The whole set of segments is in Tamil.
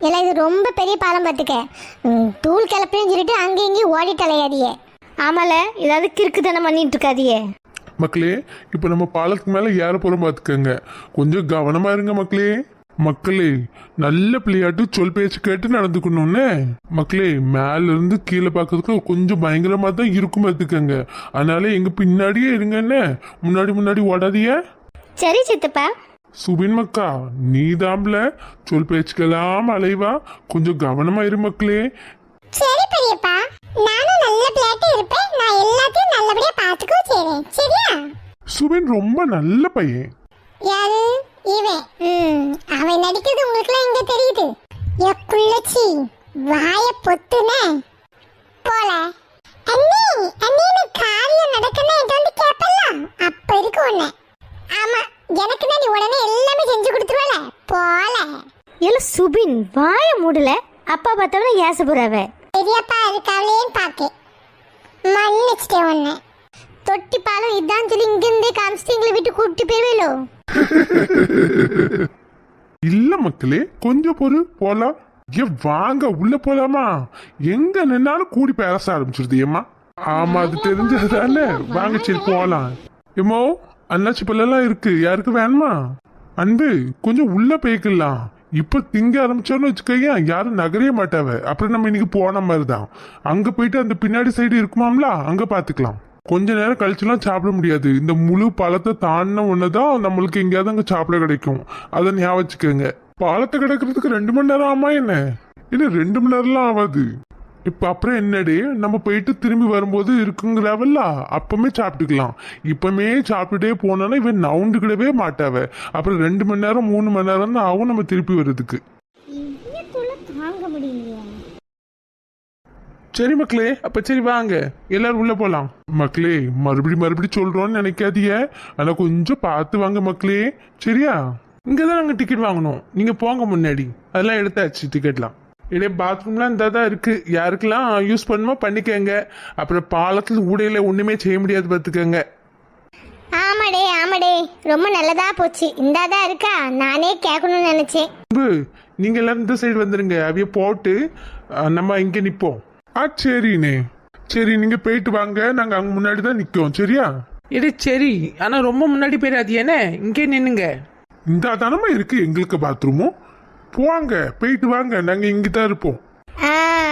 இல்லை இது ரொம்ப பெரிய பாலம் பார்த்துக்க. தூள் கிளப்புன்னு சொல்லிட்டு அங்கேயும் இங்கேயும் ஓடிட்டு அலையாதியே. ஆமால, ஏதாவது கிறுக்குத்தனம் பண்ணிட்டு இருக்காதியே. மக்களே, இப்போ நம்ம பாலத்துக்கு மேலே ஏற போகிறோம் பார்த்துக்கோங்க. கொஞ்சம் கவனமாக இருங்க மக்களே. மக்களே, நல்ல பிள்ளையாட்டு சொல் பேச்சு கேட்டு நடந்துக்கணும்னு. மக்களே, மேல இருந்து கீழே பார்க்கறதுக்கு கொஞ்சம் பயங்கரமா தான் இருக்கும் பார்த்துக்கங்க. அதனால எங்க பின்னாடியே இருங்கன்னு. முன்னாடி ஓடாதிய. சரி சித்தப்பா. சுபின் மக்கா, நீ தாம்ல சொல் பேச்சுக்கெல்லாம் அலைவா. கொஞ்சம் கவனமா இரு மக்களே. சரி பெரியப்பா, நானும் நல்ல பிள்ளையாட்டு இருப்பேன். நான் எல்லாத்தையும் நல்லபடியா பாத்துக்கோ. சரி சரியா? சுபின் ரொம்ப நல்ல பையன். யாரு இவன்? அவன் நடிக்கிறது உங்களுக்குலாம் எங்க தெரியுது? எக்குள்ளச்சி வாய பொத்துனே போல. அண்ணி அண்ணின்னு காரியம் நடக்கணும் என்கிட்ட வந்து கேப்பலாம். அப்ப இருக்கு ஒண்ணு. ஆமா, எனக்கு தான் நீ உடனே எல்லாமே செஞ்சு கொடுத்துருவல போல. இல்ல சுபின், வாய மூடல. அப்பா பார்த்தவன ஏச போறாவ. பெரியப்பா இருக்காவளேன்னு பாக்கே மன்னிச்சிட்டே ஒண்ணு. தொட்டி பாலம் இதான் சொல்லி இங்கிருந்தே காமிச்சிட்டு விட்டு கூப்பிட்டு போயிருவேலோ. இல்ல மக்களே, கொஞ்சம் பொறு போலாம். வாங்க உள்ள போலாமா? எங்க நின்னாலும் கூடி பேச ஆரம்பிச்சிருது ஏமா. ஆமா, அது தெரிஞ்சதானே. வாங்க சரி போலாம். ஏமோ அண்ணாச்சி பல்லாம் இருக்கு, யாருக்கு வேணுமா? அன்பு, கொஞ்சம் உள்ள போய்க்கலாம். இப்ப திங்க ஆரம்பிச்சோன்னு வச்சுக்கையா, யாரும் நகரவே மாட்டாவ. அப்புறம் நம்ம இன்னைக்கு போன மாதிரிதான். அங்க போயிட்டு அந்த பின்னாடி சைடு இருக்குமாம்ல, அங்க பாத்துக்கலாம். கொஞ்ச நேரம் கழிச்சுலாம் சாப்பிட முடியாது. இந்த முழு பழத்தை தாண்டின ஒண்ணுதான் நம்மளுக்கு எங்கேயாவது அங்க சாப்பிட கிடைக்கும். அதை ஞாபகம் வச்சுக்கோங்க. பாலத்தை கிடக்கிறதுக்கு 2 மணி நேரம் ஆமா என்ன? இல்ல 2 மணி நேரம்லாம் ஆகாது. இப்ப அப்புறம் என்னடி, நம்ம போயிட்டு திரும்பி வரும்போது இருக்குங்கிறவல்ல, அப்பமே சாப்பிட்டுக்கலாம். இப்பமே சாப்பிட்டுட்டே போனோன்னா இவன் நவுண்டுக்கிடவே மாட்டாவ. அப்புறம் 2 மணி நேரம் 3 மணி நேரம் தான் ஆகும் நம்ம திருப்பி வர்றதுக்கு. தாங்க முடியலையா? சரி மக்களே, அப்ப சரி வாங்க எல்லாரும் உள்ள போலாம். மக்களே, மறுபடி சொல்றோம்னு நினைக்காதீங்க. ஆனா கொஞ்சம் பார்த்து வாங்க மக்களே, சரியா? இங்கதான் நாங்க டிக்கெட் வாங்கணும். நீங்க போங்க முன்னாடி. அதெல்லாம் எடுத்தாச்சு டிக்கெட்லாம். இதே பாத்ரூம்லாம் இந்த தான் இருக்கு. யாருக்கெல்லாம் யூஸ் பண்ணுமோ பண்ணிக்கங்க. அப்புறம் பாலத்துல ஊடையில ஒண்ணுமே செய்ய முடியாது பார்த்துக்கங்க. ஆமாடே ரொம்ப நல்லதா போச்சு. இந்தாதான் இருக்கா, நானே கேட்கணும்னு நினைச்சேன். நீங்க எல்லாரும் இந்த சைடு வந்துருங்க. அவைய போட்டு நம்ம இங்க நிப்போம். சரிண்ணே. சரி, நீங்க போயிட்டு வாங்க. நாங்க அங்க முன்னாடி தான் நிக்கோம், சரியா? இது சரி, ஆனா ரொம்ப முன்னாடி போயிடாது. என்ன இங்கே நின்னுங்க. இந்த தானமா இருக்கு எங்களுக்கு பாத்ரூமும். போவாங்க, போயிட்டு வாங்க. நாங்க இங்கதான் இருப்போம்.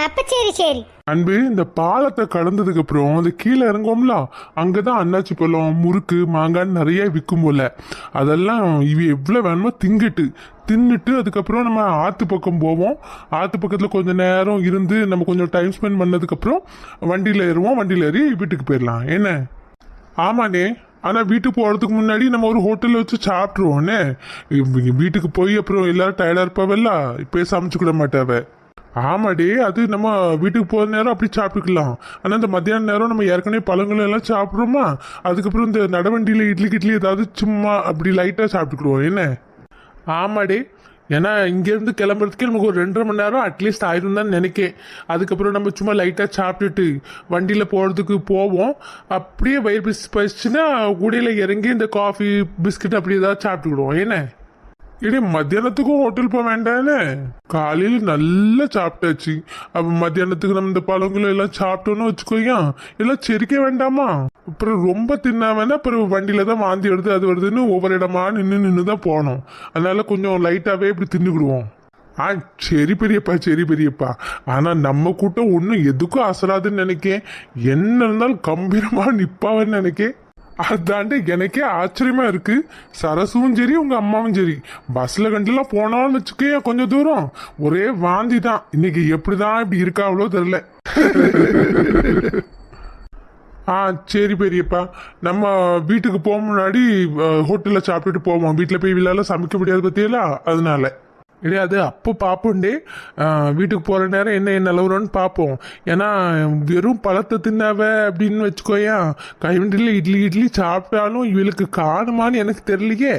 அப்ப சரி. அன்பு, இந்த பாலத்தை கடந்ததுக்கு அப்புறம் அது கீழே இறங்குவோம்ல, அங்கதான் அன்னாச்சி பழம், முறுக்கு, மாங்கான்னு நிறைய விற்கும் போல. அதெல்லாம் இவ எவ்வளவு வேணுமோ தின்னுட்டு அதுக்கப்புறம் நம்ம ஆத்து பக்கம் போவோம். ஆத்து பக்கத்துல கொஞ்ச நேரம் இருந்து நம்ம கொஞ்சம் டைம் ஸ்பெண்ட் பண்ணதுக்கு அப்புறம் வண்டியில ஏறுவோம். வண்டியில ஏறி வீட்டுக்கு போயிடலாம். என்ன? ஆமாண்ணே. ஆனா வீட்டுக்கு போறதுக்கு முன்னாடி நம்ம ஒரு ஹோட்டல்ல வச்சு சாப்பிட்டுருவோன்னே. வீட்டுக்கு போய் அப்புறம் எல்லாரும் டயர்டா இருப்பாவல்ல, இப்பயே சமைச்சுக்கிட மாட்டாவ. ஆமாடே, அது நம்ம வீட்டுக்கு போகிற நேரம் அப்படி சாப்பிட்டுக்கலாம். ஆனால் இந்த மத்தியான நேரம் நம்ம ஏற்கனவே பழங்கள் எல்லாம் சாப்பிட்றோமா, அதுக்கப்புறம் இந்த நடவண்டியில் இட்லி ஏதாவது சும்மா அப்படி லைட்டாக சாப்பிட்டுக்கிடுவோம். என்ன? ஆமாடே, ஏன்னா இங்கேருந்து கிளம்புறதுக்கே நமக்கு ஒரு 2.5 மணி நேரம் அட்லீஸ்ட் ஆயிரும் தான் நினைக்கேன். அதுக்கப்புறம் நம்ம சும்மா லைட்டாக சாப்பிட்டுட்டு வண்டியில் போகிறதுக்கு போவோம். அப்படியே வயிறு பசிச்சுன்னா கூடையில் இறங்கி இந்த காஃபி பிஸ்கட் அப்படி ஏதாவது சாப்பிட்டுக்கிடுவோம். என்ன? இதே மத்தியானத்துக்கும் ஹோட்டல் போக வேண்டானே. காலையில நல்லா சாப்பிட்டாச்சு. அப்ப மத்தியானத்துக்கு நம்ம இந்த பழங்களும் எல்லாம் சாப்பிட்டோன்னு வச்சுக்கோயா, எல்லாம் செரிக்க வேண்டாமா? அப்புறம் ரொம்ப தின்னா வேணா அப்புறம் வண்டியில தான் வாந்தி வருது அது வருதுன்னு ஒவ்வொரு இடமா நின்று தான் போனோம். அதனால கொஞ்சம் லைட்டாவே இப்படி தின்னுக்கிடுவோம். சரி பெரியப்பா. ஆனா நம்ம கூட்டம் ஒன்னும் எதுக்கும் அசராதுன்னு நினைக்கேன். என்ன இருந்தாலும் கம்பீரமா நிப்பாவன்னு நினைக்கேன். அதாண்டு எனக்கே ஆச்சரியமா இருக்கு. சரசும் சரி உங்க அம்மாவும் சரி பஸ்ல கண்டுலாம் போனாலும் வச்சுக்க கொஞ்சம் தூரம் ஒரே வாந்தி தான். இன்னைக்கு எப்படிதான் இப்படி இருக்காவளோ தெரியல. சரி பெரியப்பா, நம்ம வீட்டுக்கு போக முன்னாடி ஹோட்டல்ல சாப்பிட்டுட்டு போவோம். வீட்டுல போய் விழால சமைக்க முடியாது பத்தியெல்லாம், அதனால கிடையாது. அப்போ பார்ப்போண்டே வீட்டுக்கு போகிற நேரம் என்ன நிலவுறோன்னு பார்ப்போம். ஏன்னா வெறும் பழத்தை தின்னாவ அப்படின்னு வச்சுக்கோயா, கைவண்டியில் இட்லி சாப்பிட்டாலும் இவளுக்கு காணுமான்னு எனக்கு தெரியலையே.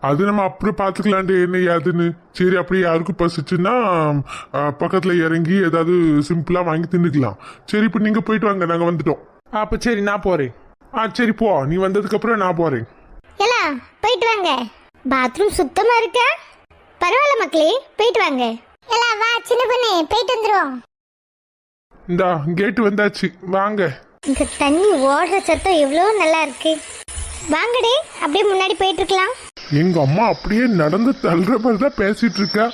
அது நம்ம அப்புறம் பார்த்துக்கலான்ட்டு என்ன யாதுன்னு. சரி, அப்படி யாருக்கும் பசிச்சுன்னா பக்கத்தில் இறங்கி ஏதாவது சிம்பிளாக வாங்கி தின்னுக்கலாம். சரி, இப்போ நீங்கள் போயிட்டு வாங்க, நாங்கள் வந்துட்டோம். அப்போ சரி, நான் போகிறேன். சரி போ, நீ வந்ததுக்கப்புறம் நான் போகிறேன். போயிட்டு வாங்க. பாத்ரூம் சுத்தமாக இருக்கா? பரவாயில்ல மக்களே, போயிட்டு வாங்க. எல்லாம் வா சின்ன பொண்ணு போயிட்டு வந்துருவோம். இந்தா கேட்டு வந்தாச்சு, வாங்க. இந்த தண்ணி ஓடுற சத்தம் எவ்வளோ நல்லா இருக்கு. வாங்கடே, அப்படியே முன்னாடி போயிட்டு இருக்கலாம். எங்க அம்மா அப்படியே நடந்து தள்ளுற மாதிரி தான் பேசிட்டு இருக்கா.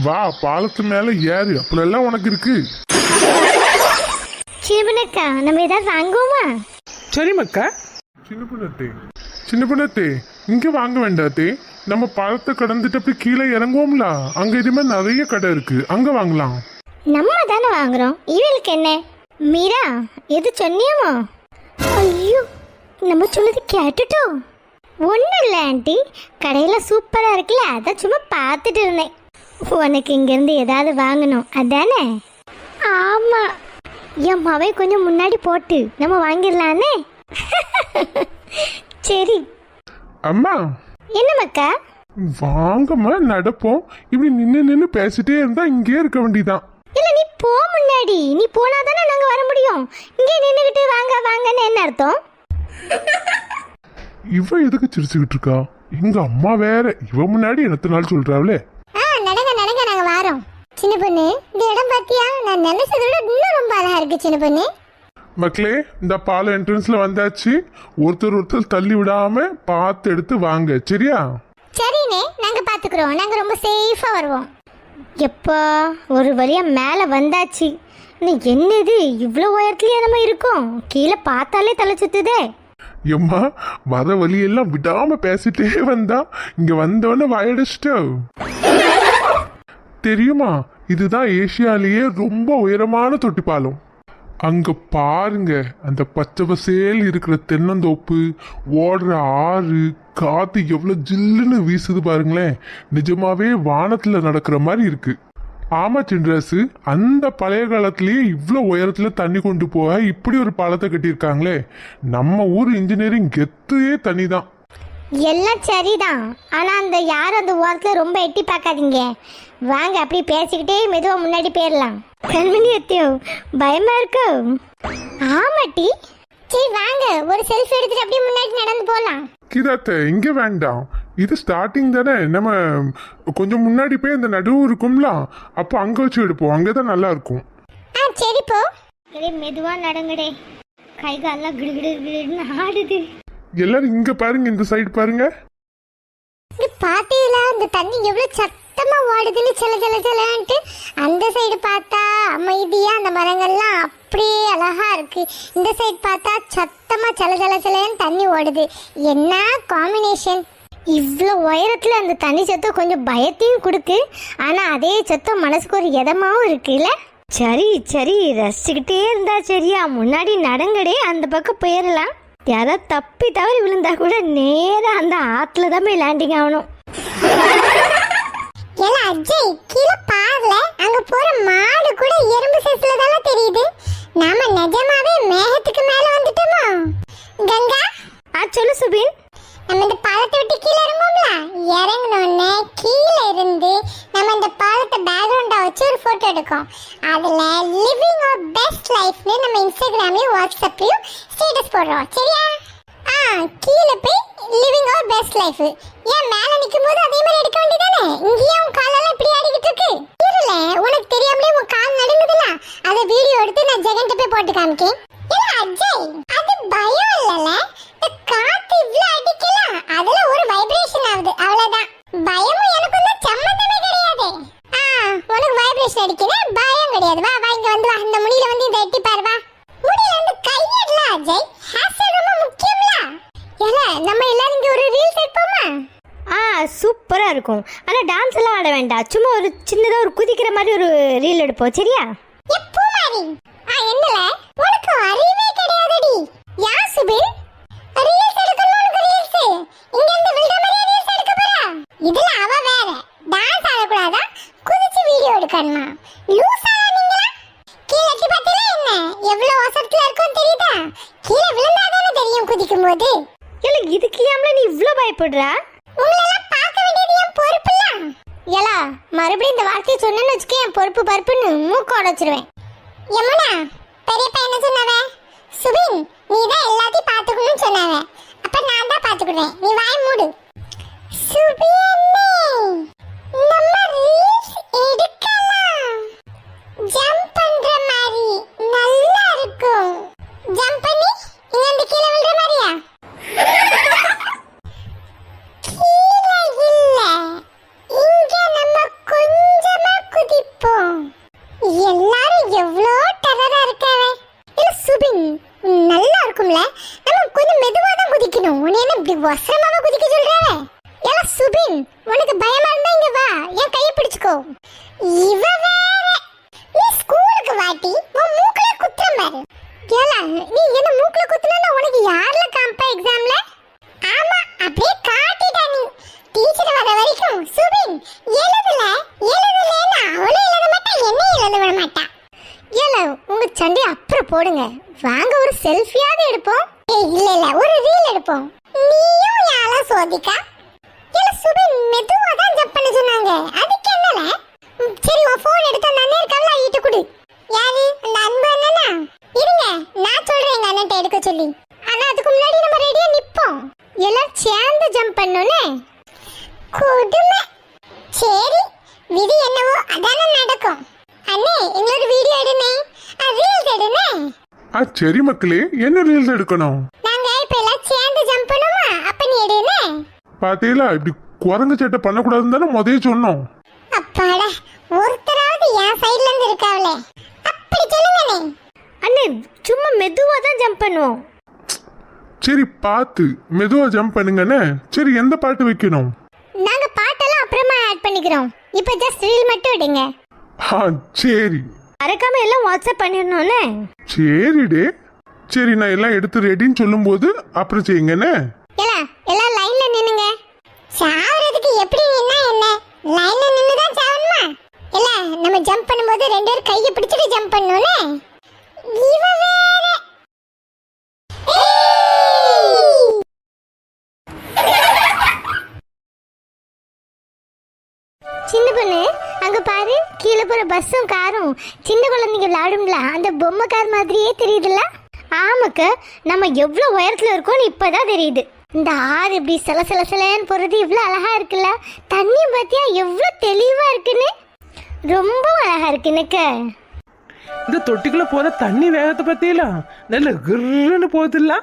வா, பாலத்து மேல ஏறு, அப்புறம் உனக்கு இருக்கு. சிவனக்கா, நம்ம ஏதாவது வாங்குவோமா? சரி மக்கா. சின்ன பண்ணத்தே இங்க வாங்க வேண்டாத்தே. நம்ம பாலத்தை கடந்துட்டு அப்படி கீழே இறங்குவோம்ல, அங்க இதுமே நிறைய கடை இருக்கு, அங்க வாங்கலாம். நம்ம தானே வாங்குறோம், இவளுக்கு என்ன? மீரா, எது சொன்னியாமோ? ஐயோ, நம்ம சொன்னது கேட்டுட்டோம். ஒன்றும் இல்லை ஆண்டி, கடையில் சூப்பராக இருக்குல்ல, அதான் சும்மா பார்த்துட்டு இருந்தேன். உனக்கு இங்கேருந்து ஏதாவது வாங்கணும் அதானே? ஆமாம், என் மாவை கொஞ்சம் முன்னாடி போட்டு நம்ம வாங்கிடலானே. சரி. அம்மா என்ன மக்கா? வாங்கம்மா, நடப்போம். இப்படி நின்று பேசிட்டே இருந்தா இங்கே இருக்க வேண்டியதான். இல்லை, நீ போ முன்னாடி. நீ போனாதானே நாங்கள் வர முடியும். இங்கே நின்றுக்கிட்டு வாங்க வாங்கன்னு என்ன அர்த்தம்? இவ எதுக்கு சிரிச்சுக்கிட்டு இருக்கா? எங்க அம்மா வேற இவ முன்னாடி எத்தனை நாள் சொல்றாங்களே. நடங்க நடங்க, நாங்க வாரோம். சின்ன பொண்ணு, இந்த இடம் பாத்தியா? நான் நினைச்சதை விட இன்னும் ரொம்ப அழகா இருக்கு சின்ன பொண்ணு. மக்களே, இந்த பாலம் என்ட்ரன்ஸ்ல வந்தாச்சு. ஒருத்தர் தள்ளி விடாம பார்த்து எடுத்து வாங்க, சரியா? சரிண்ணே, நாங்க பாத்துக்கிறோம். நாங்க ரொம்ப சேஃபா வருவோம். எப்பா, ஒரு வழியாக மேலே வந்தாச்சு. இன்னும் என்னது, இவ்வளோ உயரத்துலயே நம்ம இருக்கோம்? கீழே பார்த்தாலே தலை சுத்துதே. எம்மா, வர வழியெல்லாம் விடாம பேசிட்டே வந்தா இங்க வந்தவன வாயடிச்சிட்டோ. தெரியுமா, இதுதான் ஏசியாலேயே ரொம்ப உயரமான தொட்டி பாலம். அங்க பாருங்க, அந்த பச்சை பசேல் இருக்கிற தென்னந்தோப்பு, ஓடுற ஆறு, காத்து எவ்வளவு ஜில்லுன்னு வீசுது பாருங்களேன். நிஜமாவே வானத்துல நடக்கிற மாதிரி இருக்கு. ஆமா சின்ராசு, அந்த பழைய காலத்திலேயே இவ்வளோ உயரத்துல தண்ணி கொண்டு போக இப்படி ஒரு பாலத்தை கட்டியிருக்காங்களே. நம்ம ஊர் இன்ஜினியரிங் கெத்தையே தனி தான். எல்லாம் சரிதான், ஆனால் அந்த யாரும் அந்த ஓரத்தில் ரொம்ப எட்டி பார்க்காதீங்க. வாங்க, அப்படியே பேசிக்கிட்டே மெதுவாக முன்னாடி போயிடலாம். கண்மணி எத்தியோ, பயமா இருக்கோ? ஆமாட்டி. சரி வாங்க, ஒரு செல்ஃபி எடுத்துட்டு அப்படியே முன்னாடி நடந்து போலாம். கிதாத்த, இங்க வேண்டாம், இது ஸ்டார்டிங் தானே. நம்ம கொஞ்சம் முன்னாடி போய் அந்த நடுவு இருக்கும்ல, அப்போ அங்க வச்சு எடுப்போம், அங்கதான் நல்லா இருக்கும். சரி போ. மெதுவாக நடங்கடே, கை காலெல்லாம் கிடுகிடுன்னு ஆடுது. எல்லாரும் இங்க பாருங்க, இந்த சைடு பாருங்க. இங்க பாத்தீங்களா, இந்த தண்ணி எவ்வளவு சத்தமா ஓடுதுன்னு சில சில சிலன்ட்டு. அந்த சைடு பார்த்தா அமைதியா அந்த மரங்கள்லாம் அப்படியே அழகா இருக்கு. இந்த சைடு பார்த்தா சத்தமா சில சில சிலன்னு தண்ணி ஓடுது. என்ன காம்பினேஷன்! இவ்வளோ உயரத்தில் அந்த தண்ணி சத்தம் கொஞ்சம் பயத்தையும் கொடுக்கு, ஆனால் அதே சத்தம் மனசுக்கு ஒரு இதமாவும் இருக்குல்ல. சரி சரி, ரசிச்சுக்கிட்டே இருந்தா சரியா? முன்னாடி நடங்கடே, அந்த பக்கம் போயிடலாம். யாராவது தப்பி தவறி விழுந்தா கூட நேராக அந்த ஆற்றுல தான் போய் லேண்டிங் ஆகணும். எல்லாம் அஜய், கீழே பாருல, அங்க போற மாடு கூட எறும்பு சைஸ்ல தானே தெரியுது. நாம நிஜமாவே மேகத்துக்கு மேல வந்துட்டோமா? கங்கா, சொல்லு சுபின். நம்ம இந்த பாலத்தை விட்டு கீழே இறங்குவோம்ல, இறங்கினோடனே கீழே இருந்து நம்ம இந்த பாலத்தை பேக்ரவுண்டா வச்சு ஒரு போட்டோ எடுக்கும். அதுல லிவிங் அவர் பெஸ்ட் லைஃப்னு நம்ம இன்ஸ்டாகிராம்லயும் வாட்ஸ்அப்லயும் ஸ்டேட்டஸ் போடுறோம், சரியா? கீழே போய் லிவிங் அவர் பெஸ்ட் லைஃப். ஏன் மேல நிக்கும் போது அதே மாதிரி எடுக்க வேண்டியதானே? இங்கேயே உன் காலெல்லாம் இப்படி ஆடிக்கிட்டு இருக்கு. இருல, உனக்கு தெரியாமலே உன் கால் நடுங்குதுல, அதை வீடியோ எடுத்து நான் ஜெகன்ட்ட போய் போட்டு காமிக்கேன். இல்ல அஜய், அது பயம் இல்லல, காத்து இவ்ளோ அடிக்கல, அதுல ஒரு வைப்ரேஷன் ஆகுது, அவ்வளவுதான். பயமும் எனக்கும் தான் சம்பந்தமே கிடையாது. உனக்கு வைப்ரேஷன் அடிக்குது, பயம் கிடையாது. வா வா, இங்க வந்து வா, இந்த முடியில வந்து இந்த எட்டி பாரு. வா, முடியில வந்து கையிடல அஜய், ஹேர் ரொம்ப முக்கியம்ல. ஏல, நம்ம எல்லாரும் இங்க ஒரு ரீல்ஸ் எடுப்போமா? சூப்பராக இருக்கும். ஆனால் டான்ஸ் எல்லாம் ஆட வேண்டாம், சும்மா ஒரு சின்னதாக ஒரு குதிக்கிற மாதிரி ஒரு ரீல் எடுப்போம், சரியா? எப்போ மாதிரி என்னல, உனக்கு அறிவே கிடையாதுடி. யா சுபின், ரீல்ஸ் எடுக்கணும். உனக்கு ரீல்ஸ் இங்க இருந்து வில்ட மாதிரி ரீல்ஸ் எடுக்க போறா? இதுல அவ வேற டான்ஸ் ஆடக்கூடாதா, குதிச்சு வீடியோ எடுக்கணுமா? லூசா நீங்களா? கீழே எட்டி பார்த்தீங்களா என்ன? எவ்வளவு அவசரத்துல இருக்கும் தெரியுதா? கீழே விழுந்தாதானே தெரியும் குதிக்கும் போது. இல்லை, இதுக்கு ஏம்ல நீ இவ்வளோ பயப்படுறா? உங்களெல்லாம் பார்க்க வேண்டியது என் பொறுப்புல. ஏலா, மறுபடியும் இந்த வார்த்தையை சொன்னேன்னு வச்சுக்க, என் பொறுப்பு பருப்புன்னு மூக்க உடைச்சிருவேன். யமுனா, பெரியப்பா என்ன சொன்னாவ? சுபின், நீ தான் எல்லாத்தையும் பாத்துக்கணும்னு சொன்னாவ. அப்ப நான் தான் பாத்துக்கிறேன், நீ வாய் மூடு. சுபின், நம்ம ரீல்ஸ் எடுக்கலாம். உன்னை என்ன இப்படி வசரமாவா குதிக்க சொல்றாவ? ஏல சுபின், உனக்கு பயமா இருந்தா இங்க வா, என் கையை பிடிச்சுக்கோ. இவ வேற, நீ ஸ்கூலுக்கு வாட்டி உன் மூக்குல குத்துற பாரு. ஏல நீ என்ன மூக்குல குத்துனா உனக்கு யார்ல காம்பா எக்ஸாம்ல? ஆமா, அப்படியே காட்டிட்டா நீ. டீச்சர் வர வரைக்கும் சுபின் எழுதல எழுதலன்னா அவளும் எழுத மாட்டா, என்னையும் எழுத விட மாட்டா. ஏல உங்க சண்டை அப்புறம் போடுங்க, வாங்க ஒரு செல்ஃபியாவது எடுப்போம். இல்ல இல்ல, ஒரு ரீல் எடுப்போம். நீயும் யாரா சோதிக்கா? ஏல சுபின் மெதுவா தான் ஜம்ப் பண்ண சொன்னாங்க, அதுக்கு என்னல? சரி உன் ஃபோன் எடுத்து அந்த அண்ணன் இருக்கால ஈட்டு கொடு. யாரு அந்த அன்பு அண்ணனா? இருங்க நான் சொல்றேன் எங்க அண்ணன்ட்ட எடுக்க சொல்லி. ஆனா அதுக்கு முன்னாடி நம்ம ரெடியா நிப்போம், எல்லாம் சேர்ந்து ஜம்ப் பண்ணோனே. கொடுமை. சரி விதி என்னவோ அதானே நடக்கும். அண்ணே எங்களோட வீடியோ எடுனே, ரீல்ஸ் எடுனே. சரி மக்களே, என்ன ரீல்ஸ் எடுக்கணும்? நாங்க இப்ப எல்லாம் சேர்ந்து ஜம்ப் பண்ணுமா, அப்ப நீ எடுனே. பாத்தீங்களா, இப்படி குரங்கு சேட்டை பண்ணக்கூடாதுன்னு தானே முதல்ல சொன்னோம். அப்பாடா, ஒருத்தராவது என் சைடுல இருந்து இருக்காவளே. அப்படி சொல்லுங்கண்ணே. அண்ணே சும்மா மெதுவாக தான் ஜம்ப் பண்ணுவோம். சரி பார்த்து மெதுவா ஜம்ப் பண்ணுங்கண்ணே. சரி எந்த பாட்டு வைக்கணும்? நாங்க பாட்டெல்லாம் அப்புறமா ஆட் பண்ணிக்கிறோம், இப்போ ஜஸ்ட் ரீல் மட்டும் எடுங்க. சரி மறக்காம எல்லாம் வாட்ஸ்அப் பண்ணிடணும்னே. சரிடே. சரி நான் எல்லாம் எடுத்து ரெடின்னு சொல்லும் போது அப்புறம் செய்யுங்கண்ணே. எல்லாம் லைன்ல நின்னுங்க. சாவறதுக்கு எப்படி நின்னா என்ன, லைன்ல நின்னு தான் சாவணுமா? இல்ல நம்ம ஜம்ப் பண்ணும்போது ரெண்டு பேரும் கையை பிடிச்சிட்டு ஜம்ப் பண்ணனும்னே. இவ வேற. சின்ன பொண்ணு அங்க பாரு, கீழே போற பஸ்ஸும் காரும் சின்ன குழந்தைங்க விளையாடும்ல, அந்த பொம்மை கார் மாதிரியே தெரியுதுல்ல? ஆமாக்க, நம்ம எவ்வளோ உயரத்துல இருக்கோம்னு இப்பதான் தெரியுது. இந்த ஆறு இப்படி சில சில சிலன்னு போறது இவ்வளோ அழகா இருக்குல்ல. தண்ணி பார்த்தியா எவ்வளோ தெளிவா இருக்குன்னு, ரொம்ப அழகா இருக்குன்னுக்க. இந்த தொட்டிக்குள்ள போற தண்ணி வேகத்தை பத்தியில நல்ல கிர்ன்னு போகுதுல்ல.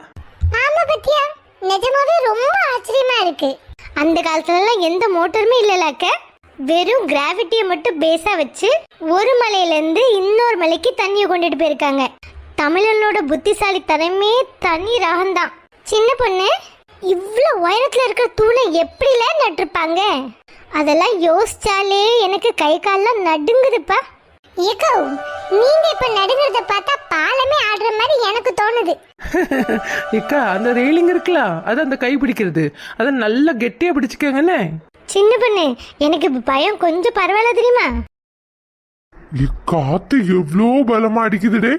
ஆமா பத்தியா, நிஜமாவே ரொம்ப ஆச்சரியமா இருக்கு. அந்த காலத்துலலாம் எந்த மோட்டருமே இல்லைலாக்க, வெறும் கிராவிட்டியை மட்டும் பேஸா வச்சு ஒரு மலையிலேருந்து இன்னொரு மலைக்கு தண்ணியை கொண்டுட்டு போயிருக்காங்க. தமிழனோட புத்திசாலித்தனமே தனி ரகம்தான். சின்ன பொண்ணு, இவ்வளோ உயரத்துல இருக்கிற தூணை எப்படிலாம் நட்டிருப்பாங்க, அதெல்லாம் யோசிச்சாலே எனக்கு கை கால்லாம் நடுங்குதுப்பா. ஏக்கோ, நீங்க இப்ப நடுங்கிறத பார்த்தா பாலமே ஆடுற மாதிரி எனக்கு தோணுது. இக்கா அந்த ரெயிலிங் இருக்குல்ல, அது அந்த கை பிடிக்கிறது, அதை நல்லா கெட்டியா பிடிச்சுக்கங்கண்ணே. சின்ன பொண்ணு, எனக்கு பயம் கொஞ்சம் பரவாயில்ல தெரியுமா? காத்து எவ்வளோ பலமா அடிக்குதுடே.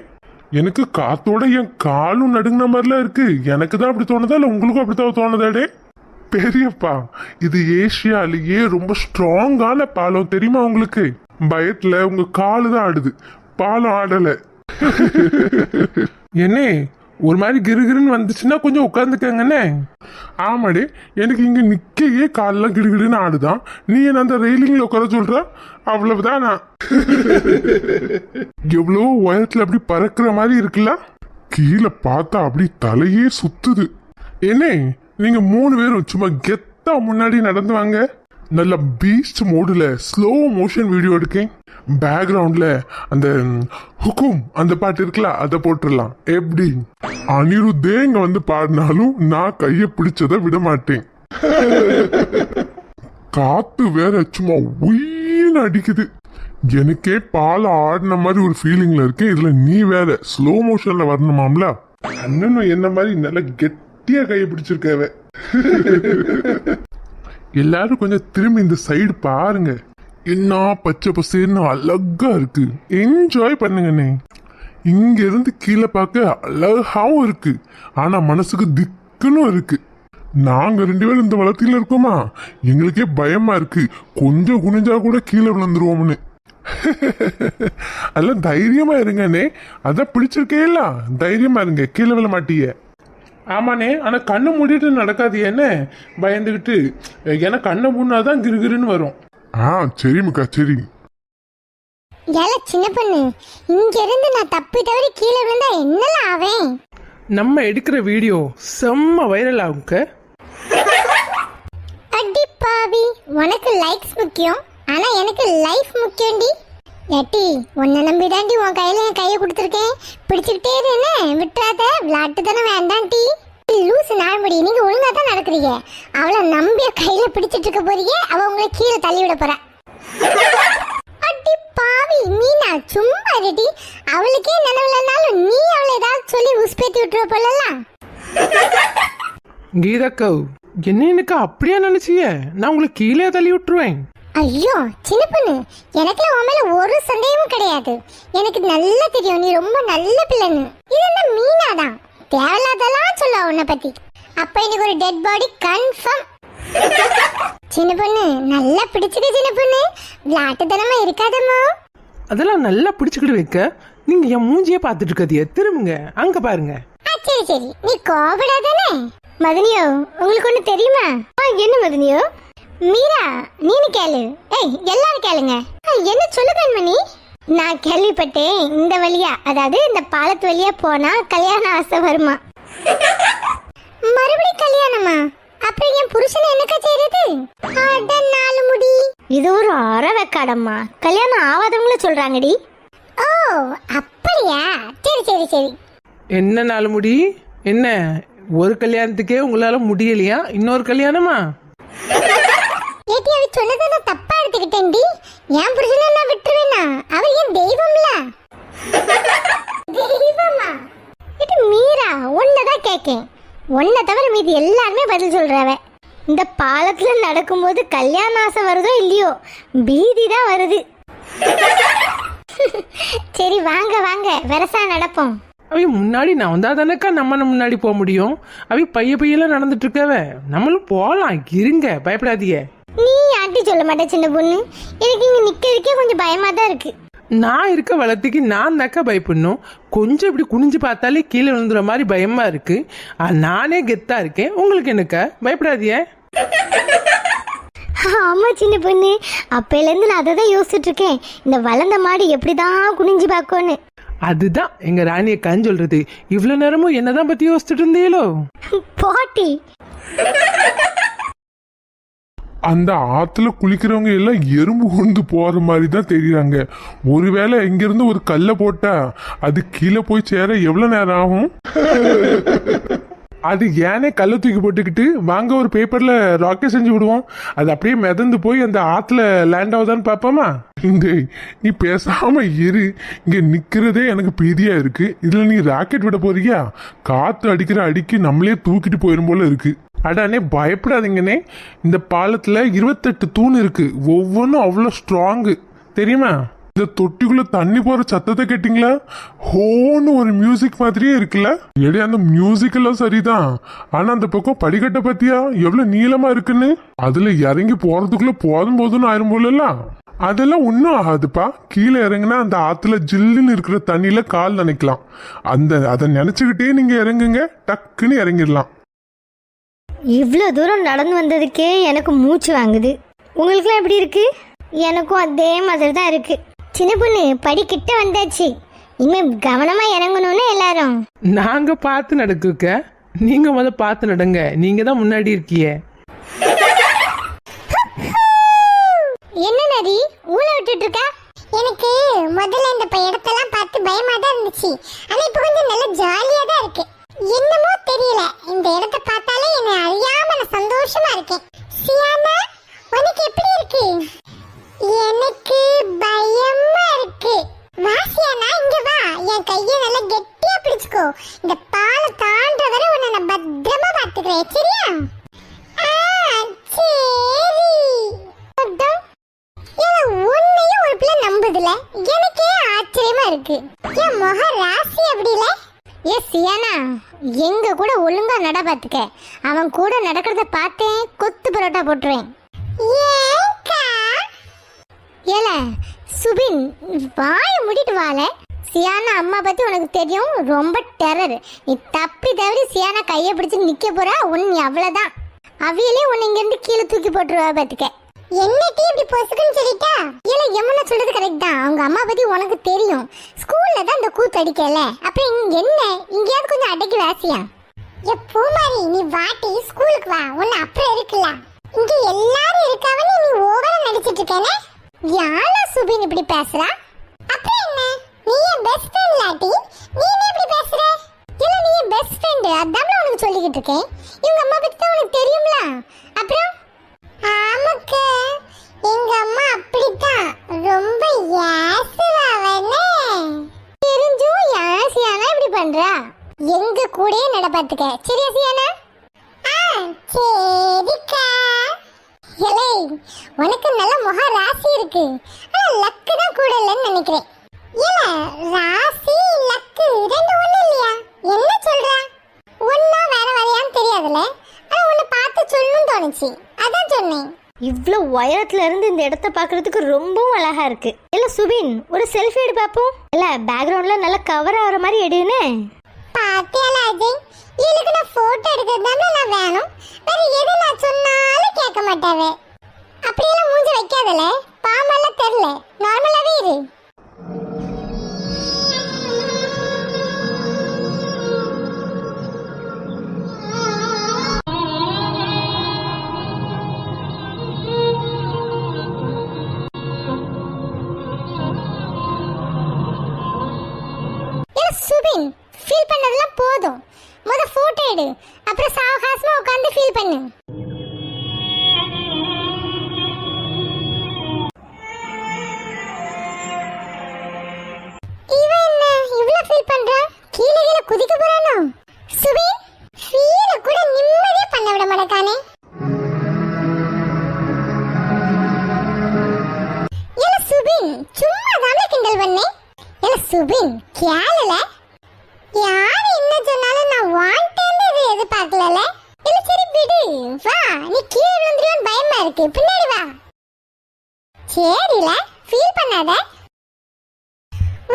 எனக்கு காத்தோட என் காலும் நடுங்கின மாதிரிலாம் இருக்கு. எனக்கு தான் அப்படி தோணுதா இல்லை உங்களுக்கும் அப்படித்தான் தோணுதாடே? பெரியப்பா, இது ஏசியாலேயே ரொம்ப ஸ்ட்ராங்கான பாலம் தெரியுமா உங்களுக்கு? பயத்துல உங்க காலு தான் ஆடுது, பாலம் ஆடல. என்னே ஒரு மாதிரி கிருகிருன்னு வந்துச்சுன்னா கொஞ்சம் உட்காந்துக்கங்கண்ணே. ஆமாடே, எனக்கு இங்க நிக்கையே காலெல்லாம் கிடுகிடுன்னு ஆடுதான். நீ என்ன அந்த ரெயிலிங்ல உட்கார சொல்ற? அவ்வளவுதான். நான் எவ்வளோ உயரத்துல அப்படி பறக்கிற மாதிரி இருக்குல்ல, கீழே பார்த்தா அப்படி தலையே சுத்துது. என்ன நீங்க 3 பேரும் சும்மா கெத்தா முன்னாடி நடந்து வாங்க. நல்ல பீஸ்ட் மோடுல ஸ்லோ மோஷன் வீடியோ எடுக்கேன். பேக்ரவுண்ட்ல அந்த ஹுக்கும் அந்த பாட்டு இருக்குல்ல, அதை போட்டுடலாம். எப்படி அனிருத்தே இங்க வந்து பாடினாலும் நான் கைய பிடிச்சதை விட மாட்டேன். காத்து வேற சும்மா உயின்னு அடிக்குது. எனக்கே பால ஆடின மாதிரி ஒரு ஃபீலிங்ல இருக்கேன். இதுல நீ வேற ஸ்லோ மோஷன்ல வரணுமாம்ல. அண்ணனும் என்ன மாதிரி நல்ல கெட்டியா கையை பிடிச்சிருக்கவ. எல்லாரும் கொஞ்சம் திரும்பி இந்த சைடு பாருங்க, என்ன பச்சை பசேன்னு அழகா இருக்கு. என்ஜாய் பண்ணுங்கண்ணே. இங்க இருந்து கீழே பார்க்க அழகாவும் இருக்கு, ஆனா மனசுக்கு திக்குன்னு இருக்கு. நாங்க 2 பேரும் இந்த வளர்த்தில இருக்கோமா, எங்களுக்கே பயமா இருக்கு. கொஞ்சம் குனிஞ்சா கூட கீழே விழுந்துருவோம்னு. அதெல்லாம் தைரியமா இருங்கண்ணே. அதான் பிடிச்சிருக்கேல்ல, தைரியமா இருங்க, கீழே விழ மாட்டீங்க. ஆமாண்ணே, ஆனா கண்ணை மூடிட்டு நடக்காது என்ன, பயந்துகிட்டு. ஏன்னா கண்ணை மூடினாதான் கிருகிருன்னு வரும். சரி முக்கா, சரி. ஏல சின்ன பொண்ணு, இங்க இருந்து நான் தப்பி தவறி கீழே விழுந்தா என்னலாம் ஆவேன்? நம்ம எடுக்கிற வீடியோ செம்ம வைரல் ஆகுங்க. அடி பாவி, உனக்கு லைக்ஸ் முக்கியம், ஆனா எனக்கு லைஃப் முக்கியம்டி. ஏட்டி, உன்னை நம்பிதாண்டி உன் கையில என் கையை கொடுத்துருக்கேன். பிடிச்சுக்கிட்டே இருந்தே விட்டுறாத, விளையாட்டு தானே வேண்டாண்டி. லூசு நாள்முடி, நீங்க ஒழுங்கா தான் நடக்கிறீங்க. அவளை நம்பிய கையில பிடிச்சிட்டு இருக்க போறீங்க, அவ உங்களை கீழே தள்ளி விட போறா. அடி பாவி மீனா, சும்மா ரெடி. அவளுக்கே நினைவுலனாலும் நீ அவளை ஏதாவது சொல்லி உஸ்பேத்தி விட்டுற போலலாம். கீதாக்கோ, என்ன எனக்கு அப்படியே நினைச்சிய? நான் உங்களை கீழே தள்ளி விட்டுருவேன். ஐயோ சின்ன பொண்ணு, எனக்குலாம் உன் மேல ஒரு சந்தேகமும் கிடையாது. எனக்கு நல்லா தெரியும் நீ ரொம்ப நல்ல பிள்ளைன்னு. இது என்ன மீனா தான் தேவையில்லாதெல்லாம் சொல்ல உன்னை பத்தி. அப்ப எனக்கு ஒரு டெட் பாடி கன்ஃபார்ம். சின்ன பொண்ணு நல்லா பிடிச்சுக்க சின்ன பொண்ணு, விளையாட்டுத்தனமா இருக்காதம்மா. அதெல்லாம் நல்லா பிடிச்சுக்கிட்டு வைக்க. நீங்க என் மூஞ்சியே பார்த்துட்டு இருக்கதிய, திரும்புங்க அங்க பாருங்க. சரி சரி, நீ கோபப்படாதானே. மதனியோ, உங்களுக்கு ஒண்ணு தெரியுமா? என்ன மதனியோ? மீரா நீனு கேளு. எல்லாரும் கேளுங்க. என்ன சொல்லு கண்மணி? நான் கேள்விப்பட்டேன், இந்த வழியா, அதாவது இந்த பாலத்து வழியா போனா கல்யாண ஆசை வருமா? மறுபடியும் கல்யாணமா? அப்புறம் என் புருஷன் என்னக்கா செய்யறது? அட நாலு முடி, இது ஒரு அறவக்காடம்மா. கல்யாணம் ஆவாதவங்கள சொல்றாங்கடி. ஓ அப்படியா? சரி சரி சரி. என்ன நாலு முடி, என்ன ஒரு கல்யாணத்துக்கே உங்களால முடியலையா? இன்னொரு கல்யாணமா? ஏட்டி அவ சொன்னதை நான் தப்பா எடுத்துக்கிட்டேன்டி. என் புருஷனை நான் விட்டுருவேனா? அவர் என் தெய்வம்ல. தெய்வமா? இது மீரா, ஒன்னதான் கேக்கேன். ஒன்ன தவிர மீதி எல்லாருமே பதில் சொல்றவ. இந்த பாலத்துல நடக்கும்போது கல்யாண ஆசை வருதோ இல்லையோ, பீதி தான் வருது. சரி வாங்க வாங்க, வெரசா நடப்போம். அவை முன்னாடி நான் வந்தா தானக்கா நம்ம முன்னாடி போக முடியும். அவை பையெல்லாம் நடந்துட்டு இருக்கவ, நம்மளும் போலாம். இருங்க, பயப்படாதீங்க. நீ ஆண்டி சொல்ல மாட்டே சின்ன பொண்ணு. எனக்கு இங்க நிக்கிறதுக்கே கொஞ்சம் பயமா தான் இருக்கு. நான் இருக்க வளர்த்துக்கு நான் தாக்கா பயப்படணும். கொஞ்சம் இப்படி குனிஞ்சு பார்த்தாலே கீழே விழுந்துற மாதிரி பயமா இருக்கு. நானே கெத்தா இருக்கேன், உங்களுக்கு என்னக்கா? பயப்படாதீங்க. ஆமா சின்ன பொண்ணு, அப்பையில இருந்து நான் அதை தான் யோசிச்சுட்டு இருக்கேன். இந்த வளர்ந்த மாடு எப்படிதான் குனிஞ்சு பார்க்கோன்னு. அதுதான் எங்க ராணியக்கான்னு சொல்றது. இவ்வளவு நேரமும் என்னதான் பத்தி யோசிச்சுட்டு இருந்தீங்களோ? பாட்டி, அந்த ஆத்துல குளிக்கிறவங்க எல்லாம் எறும்பு கொண்டு போற மாதிரி தான் தெரியுறாங்க. ஒருவேளை இங்கிருந்து ஒரு கல்லை போட்டா அது கீழே போய் சேர எவ்வளவு நேரம் ஆகும்? அது ஏனே கல்லை தூக்கி போட்டுக்கிட்டு வாங்க ஒரு பேப்பர்ல ராக்கெட் செஞ்சு விடுவோம். அது அப்படியே மிதந்து போய் அந்த ஆத்துல லேண்ட் ஆகுதான்னு பாப்போமா? இந்த நீ பேசாம இரு. இங்க நிக்கிறதே எனக்கு பீதியா இருக்கு. இதுல நீ ராக்கெட் விட போறியா? காத்து அடிக்கிற அடிக்கு நம்மளே தூக்கிட்டு போயிரும் போல இருக்கு. அடானே பயப்படாதீங்கன்னே. இந்த பாலத்துல 28 தூண் இருக்கு. ஒவ்வொன்றும் அவ்வளோ ஸ்ட்ராங்கு தெரியுமா? இந்த தொட்டிக்குள்ள தண்ணி போற சத்தத்தை கேட்டீங்களா? ஹோன்னு ஒரு மியூசிக் மாதிரியே இருக்குல்ல. எடி அந்த மியூசிக் எல்லாம் சரிதான். ஆனா அந்த பக்கம் படிக்கட்டை பத்தியா எவ்வளவு நீளமா இருக்குன்னு. அதுல இறங்கி போறதுக்குள்ள போதும் போதும்னு ஆயிரும் போல. அதெல்லாம் ஒன்றும் ஆகாதுப்பா. கீழே இறங்குனா அந்த ஆத்துல ஜில்லுன்னு இருக்கிற தண்ணியில கால் நினைக்கலாம். அதை நினைச்சுக்கிட்டே நீங்க இறங்குங்க, டக்குன்னு இறங்கிடலாம். இவ்வளோ தூரம் நடந்து வந்ததுக்கே எனக்கு மூச்சு வாங்குது. உங்களுக்குலாம் எப்படி இருக்கு? எனக்கும் அதே மாதிரி தான் இருக்கு. சின்ன பொண்ணு, படிக்கிட்ட வந்தாச்சு. இனிமே கவனமா இறங்கணும்னு எல்லாரும். நாங்க பார்த்து நடக்குக்க, நீங்க பார்த்து நடங்க. நீங்க தான் முன்னாடி இருக்கீங்க. என்ன நரி ஊழ விட்டுட்டு இருக்க? எனக்கு முதல்ல இந்த இடத்தெல்லாம் பார்த்து பயமா தான் இருந்துச்சு. ஆனா இப்போ கொஞ்சம் நல்ல ஜாலியா தான் இருக்கு. என்னமோ தெரியல, இந்த இடத்தை பார்த்தாலே என்ன அறியாம நான் சந்தோஷமா இருக்கேன். சியானா, உனக்கு எப்படி இருக்கு? எனக்கு பயமா இருக்கு. வா சியானா, இங்க வா. என் கையை நல்லா கெட்டியா பிடிச்சுக்கோ. இந்த பாலை தாண்ட வரை உன்னை நான் பத்திரமா பார்த்துக்கிறேன், சரியா? சரி. உன்னையும் ஒரு பிள்ளை நம்புதுல, எனக்கே ஆச்சரியமா இருக்கு. என் முக ராசி அப்படி இல்ல? ஏ சியானா, எங்க கூட ஒழுங்கா நட பாத்துக்க. அவன் கூட நடக்கிறத பார்த்தேன், கொத்து பரோட்டா போட்டுருவேன். ஏல சுபின், வாய முடிட்டு வாழ. சியானா அம்மா பத்தி உனக்கு தெரியும், ரொம்ப டெரர். நீ தப்பி தவறி சியானா கையை பிடிச்சு நிக்க போறா, உன் அவ்வளவுதான். அவியலே உன்னை இங்க இருந்து கீழே தூக்கி போட்டுருவா பாத்துக்க. என்னட்டி இப்படி பொசுக்குன்னு சொல்லிட்டா? இல்ல யமுனா சொல்றது கரெக்ட் தான். அவங்க அம்மா பத்தி உனக்கு தெரியும். ஸ்கூல்ல தான் இந்த கூத்து அடிக்கல. அப்புறம் இங்க என்ன, இங்கேயாவது கொஞ்சம் அடக்கி வாசியா? பூமாரி, நீ வாட்டி ஸ்கூலுக்கு வா. உன்னை அப்புறம் இருக்குல்ல. இங்க எல்லாரும் இருக்காவன்னு நீ ஓவரா நடிச்சிட்டு இருக்கேனே. யாரா சுபின் இப்படி பேசுறா? அப்புறம் என்ன, நீ என் பெஸ்ட் ஃப்ரெண்ட் லாட்டி. நீ என்ன இப்படி பேசுற? இல்ல நீ என் பெஸ்ட் ஃப்ரெண்ட், அதான் உனக்கு சொல்லிக்கிட்டு உட்காந்துட்டு இருக்கேன். இவங்க அம்மா பத்தி தான் உனக்கு தெரியும்ல. அப்புறம் ஆமாக்க, எங்க அம்மா அப்படித்தான், ரொம்ப யாசுவாவனே. தெரிஞ்சும் யார் சியானா இப்படி பண்றா? எங்க கூடயே நடப்பாத்துக்க, சரியா சியானா? சரிக்கா. எலே, உனக்கு நல்ல முக ராசி இருக்கு, ஆனா லக்கு தான் கூட இல்லைன்னு நினைக்கிறேன். இல்ல, ராசி லக்கு ரெண்டு ஒண்ணு இல்லையா? என்ன சொல்ற? ஒன்னா வேற வேறையான்னு தெரியாதுல, ஆனா உன்னை பார்த்து சொல்லணும்னு தோணுச்சு, அதான் சொன்னேன். இவ்வளோ உயரத்துல இருந்து இந்த இடத்த பார்க்கறதுக்கு ரொம்பவும் அழகா இருக்கு. இல்ல சுபின், ஒரு செல்ஃபி எடு பாப்போம். இல்ல பேக்ரவுண்ட்ல நல்லா கவர் ஆகிற மாதிரி எடுன்னு. பாத்தியால அஜய், இதுக்கு நான் போட்டோ எடுக்கிறதானே நான் வேணும், வேற எது நான் சொன்னாலும் கேட்க மாட்டாவே. அப்படியெல்லாம் மூஞ்சி வைக்காதல, பாம்பெல்லாம் தெரியல, நார்மலாவே இரு. சுபின், ஃபீல் பண்ணதெல்லாம் போதும், முத போட்டோ எடு, அப்புறம் சாவகாசமா உட்கார்ந்து ஃபீல் பண்ணு. இவன் என்ன இவ்ளோ ஃபீல் பண்றா? கீழ கீழ குதிக்க போறானோ? சுபின், ஃபீல் கூட நிம்மதியா பண்ண விட மாட்டானே. ஏல சுபின், சும்மா தானே கிண்டல் பண்ணே. ஏல சுபின், கேளல, யார் என்ன சொன்னாலும் நான் வாண்டேன்னு எதிர்பார்க்கல. இல்ல சரி விடு, வா, நீ கீழே விழுந்துருவோன்னு பயமா இருக்கு, பின்னாடி வா. சரில, ஃபீல் பண்ணாத.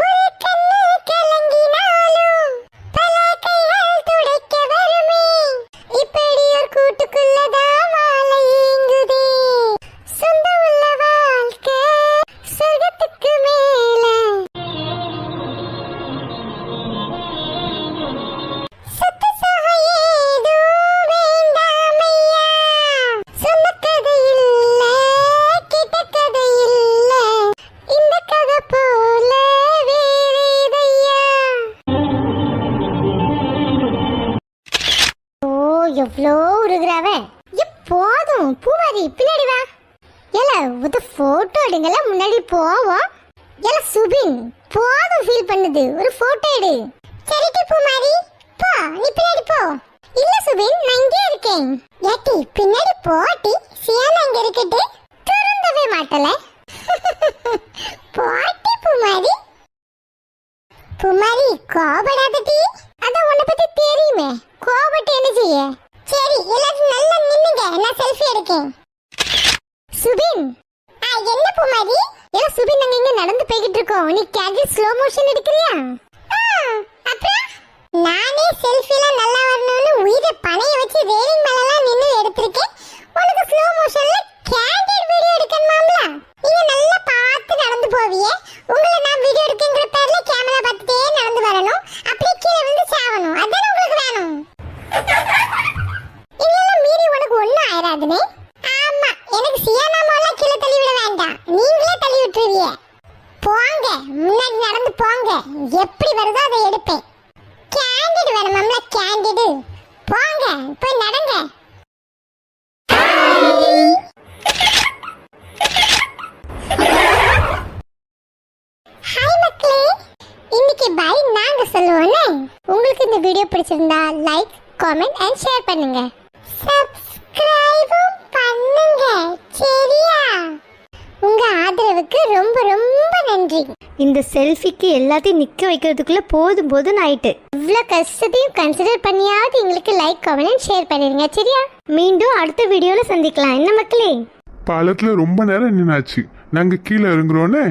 ஒரு கண்ணு கலங்கினாலும் பல கைகள் துடைக்க வருமே, இப்படி ஒரு கூட்டுக்குள்ளதான் வாழ ஏங்குதே. சொந்தம் உள்ள வாழ்க்கை சொர்க்கத்துக்கு மேல. எவ்வளோ உருகுறாவ. போதும் பூமாரி, பின்னாடி வா. ஏல ஒரு போட்டோ எடுங்கல, முன்னாடி போவோம். ஏல சுபின், போதும் ஃபீல் பண்ணுது, ஒரு போட்டோ எடு. சரிடி பூமாரி, போ, நீ பின்னாடி போ. இல்ல சுபின், நான் இங்கே இருக்கேன். ஏட்டி பின்னாடி போட்டி, சியானா இங்க இருக்கட்டு, திருந்தவே மாட்டல. போட்டி பூமாரி. பூமாரி கோபப்படாதடி, அதான் உன்னை பத்தி தெரியுமே, கோபப்பட்டு என்ன செய்ய? சரி எல்லாரும் நல்லா நின்னுங்க, நான் செல்ஃபி எடுக்கேன். சுபின், என்ன பூமாரி? ஏல சுபின், நாங்க இங்க நடந்து போய்கிட்டு இருக்கோம், நீ கேமரா ஸ்லோ மோஷன் எடுக்கறியா? அப்புறம் நானே செல்ஃபில நல்லா வரணும்னு உயிரை பணைய வச்சு ரேலிங் மேலலாம் நின்னு எடுத்திருக்கேன். உனக்கு ஸ்லோ மோஷன்ல கேண்டிட் வீடியோ எடுக்கணுமாம்ல? நீங்க நல்லா பார்த்து நடந்து போவியே, உங்களை நான் வீடியோ எடுக்கங்கற பேர்ல கேமரா பார்த்துட்டே நடந்து வரணும், அப்படியே கீழே விழுந்து சாவணும், அதான் உங்களுக்கு வேணும். இதெல்லாம் மீறி உனக்கு ஒண்ணும் ஆயிராதுனே. ஆமா, எனக்கு சியானா மாலா கீழே தள்ளி விட வேண்டாம், நீங்களே தள்ளி விட்டுருவீங்க. போங்க, முன்னாடி நடந்து போங்க, எப்படி வருதோ அதை எடுப்பேன். கேண்டிட் வேணுமாம்ல, கேண்டிட். போங்க, போய் நடங்க. ஹாய் மக்களே, இன்னைக்கு பை நாங்க சொல்லுவோனே. உங்களுக்கு இந்த வீடியோ பிடிச்சிருந்தா லைக், காமெண்ட் அண்ட் ஷேர் பண்ணுங்க. சப்ஸ்கிரைபும் பண்ணுங்க, சரியா? உங்க ஆதரவுக்கு ரொம்ப ரொம்ப நன்றி. இந்த செல்ஃபிக்கு எல்லாத்தையும் நிக்க வைக்கிறதுக்குள்ள போதும் போதும் ஆயிட்டு. இவ்வளோ கஷ்டத்தையும் கன்சிடர் பண்ணியாவது எங்களுக்கு லைக், காமெண்ட் அண்ட் ஷேர் பண்ணிருங்க, சரியா? மீண்டும் அடுத்த வீடியோல சந்திக்கலாம். என்ன மக்களே? பாலத்துல ரொம்ப நேரம் நின்னாச்சு, நாங்க கீழே இறங்குறோன்னு.